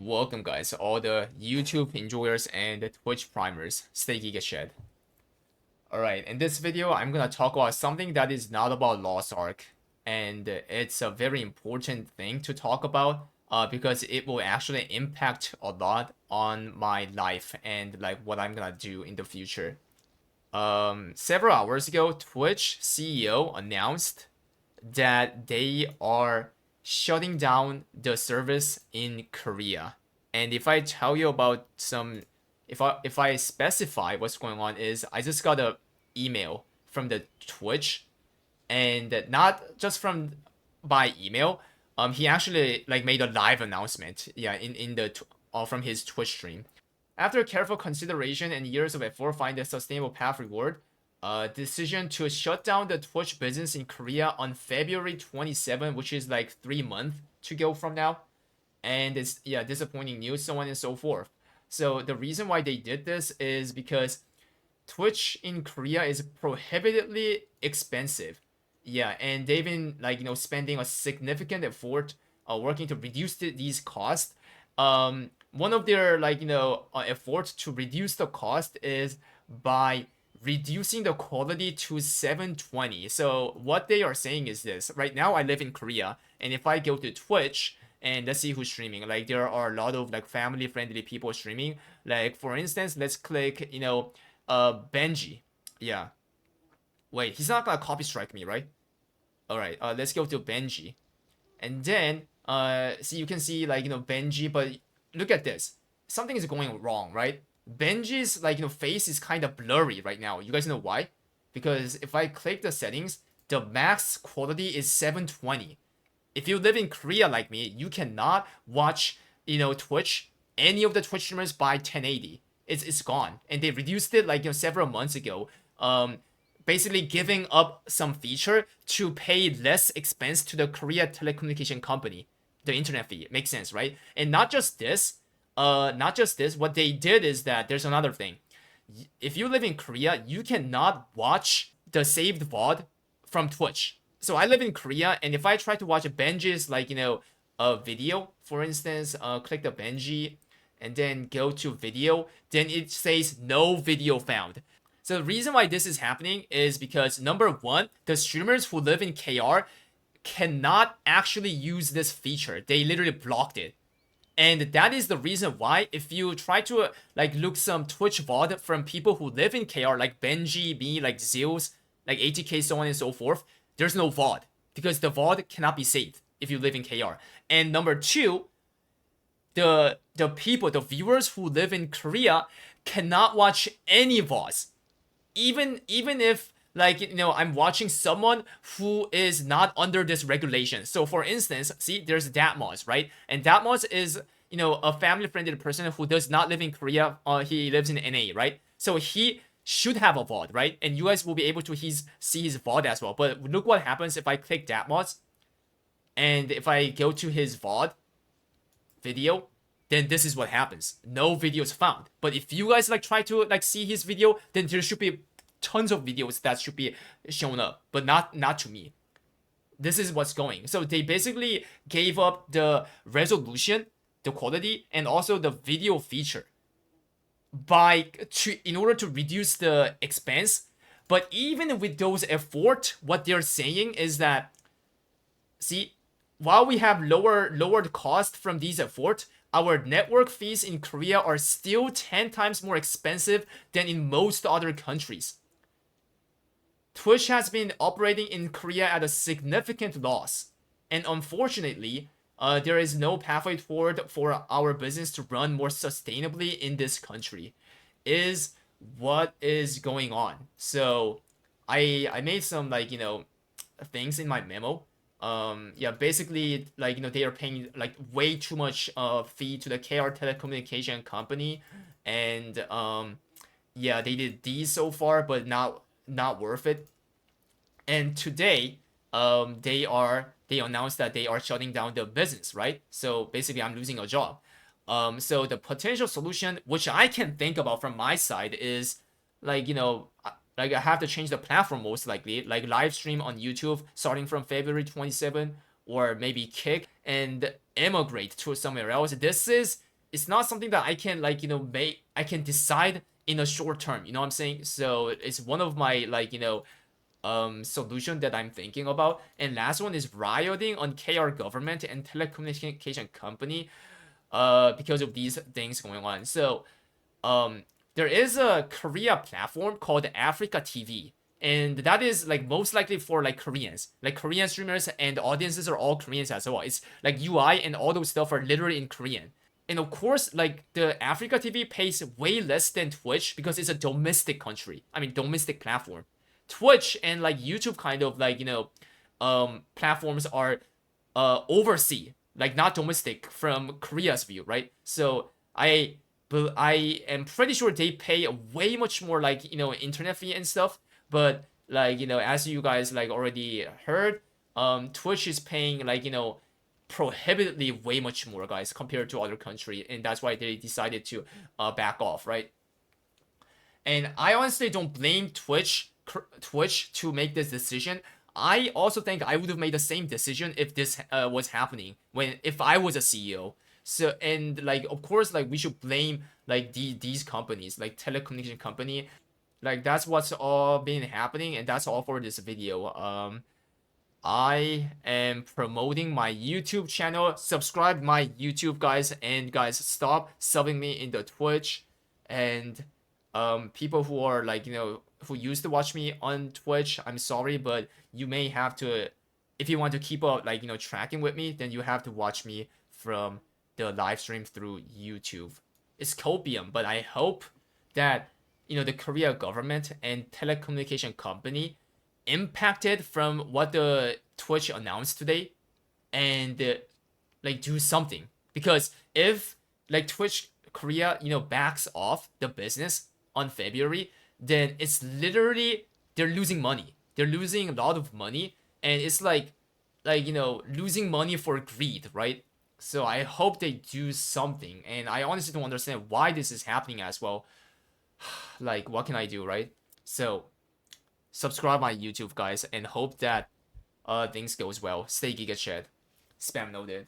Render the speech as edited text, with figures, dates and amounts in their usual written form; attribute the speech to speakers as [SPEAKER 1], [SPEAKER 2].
[SPEAKER 1] Welcome guys, all the YouTube enjoyers and the Twitch primers. Stay Giga Shed. Alright, in this video, I'm gonna talk about something that is not about Lost Ark. And it's a very important thing to talk about because it will actually impact a lot on my life and like what I'm gonna do in the future. Several hours ago, Twitch CEO announced that they are shutting down the service in Korea. And if I tell you about if I specify what's going on is I just got a email from the Twitch, and not just from by email. He actually like made a live announcement. Yeah, in the from his Twitch stream. After careful consideration and years of effort, find a sustainable path reward. Decision to shut down the Twitch business in Korea on February 27, which is like 3 months to go from now. And it's disappointing news, so on and so forth. So the reason why they did this is because Twitch in Korea is prohibitively expensive. Yeah, and they've been like spending a significant effort working to reduce these costs. One of their efforts to reduce the cost is by reducing the quality to 720. So what they are saying is this. Right now I live in Korea, and if I go to Twitch and let's see who's streaming, like there are a lot of like family friendly people streaming. Like for instance, let's click Benji. Yeah. Wait, he's not gonna copy strike me, right? Alright, let's go to Benji. And then see, you can see like Benji, but look at this. Something is going wrong, right? Benji's face is kind of blurry right now. You guys know why? Because if I click the settings, the max quality is 720. If you live in Korea like me, you cannot watch Twitch, any of the Twitch streamers by 1080. It's gone, and they reduced it like several months ago. Basically giving up some feature to pay less expense to the Korea telecommunication company, the internet fee. It makes sense, right? And not just this, what they did is that there's another thing. If you live in Korea, you cannot watch the saved VOD from Twitch. So I live in Korea, and if I try to watch a Benji's a video, for instance, click the Benji and then go to video, then it says no video found. So the reason why this is happening is because number one, the streamers who live in KR cannot actually use this feature. They literally blocked it. And that is the reason why if you try to look some Twitch VOD from people who live in KR, like Benji, me, like Zeus, like ATK, so on and so forth, there's no VOD because the VOD cannot be saved if you live in KR. And number two, the viewers who live in Korea cannot watch any VODs. Even if I'm watching someone who is not under this regulation. So for instance, see, there's Datmos, right? And Datmos is a family friendly person who does not live in Korea. He lives in NA, right? So he should have a VOD, right? And you guys will be able to see his VOD as well. But look what happens if I click Datmos and if I go to his VOD video, then this is what happens. No videos found. But if you guys try to see his video, then there should be tons of videos that should be shown up, but not to me. This is what's going. So they basically gave up the resolution, the quality, and also the video feature in order to reduce the expense. But even with those effort, what they're saying is that, see, while we have lowered cost from these efforts, our network fees in Korea are still 10 times more expensive than in most other countries. Twitch has been operating in Korea at a significant loss, and unfortunately, there is no pathway forward for our business to run more sustainably in this country, is what is going on. So I made some things in my memo. Basically they are paying way too much fee to the KR telecommunication company, and they did these so far, but not worth it. And today they announced that they are shutting down the business, right? So basically I'm losing a job. So the potential solution which I can think about from my side is I have to change the platform most likely, like live stream on YouTube starting from February 27, or maybe kick and emigrate to somewhere else. This is it's not something that I can like I can decide in a short term. You know what I'm saying? So it's one of my like solution that I'm thinking about. And last one is rioting on KR government and telecommunication company because of these things going on. So there is a Korea platform called Africa TV. And that is like most likely for like Koreans, like Korean streamers, and audiences are all Koreans as well. It's like UI and all those stuff are literally in Korean. And of course, like the Africa TV pays way less than Twitch because it's a domestic country. I mean, domestic platform. Twitch and like YouTube kind of like platforms are overseas, like not domestic from Korea's view, right? So I am pretty sure they pay way much more like internet fee and stuff, but like as you guys like already heard, Twitch is paying like prohibitively way much more, guys, compared to other country, and that's why they decided to back off, right? And I honestly don't blame Twitch to make this decision. I also think I would have made the same decision if this was happening if I was a CEO. So and like of course like we should blame like these companies like telecommunication company. Like that's what's all been happening, and that's all for this video. I am promoting my YouTube channel. Subscribe my YouTube, guys, and guys stop subbing me in the Twitch. And people who are like who used to watch me on Twitch, I'm sorry, but you may have to, if you want to keep up like tracking with me, then you have to watch me from the live stream through YouTube. It's copium, but I hope that the Korea government and telecommunication company impacted from what the Twitch announced today, and like do something. Because if like Twitch Korea backs off the business on February, then it's literally they're losing money. They're losing a lot of money, and it's like losing money for greed, right? So I hope they do something, and I honestly don't understand why this is happening as well. Like, what can I do, right? So subscribe my YouTube, guys, and hope that things goes well. Stay Giga Shed. Spam noted.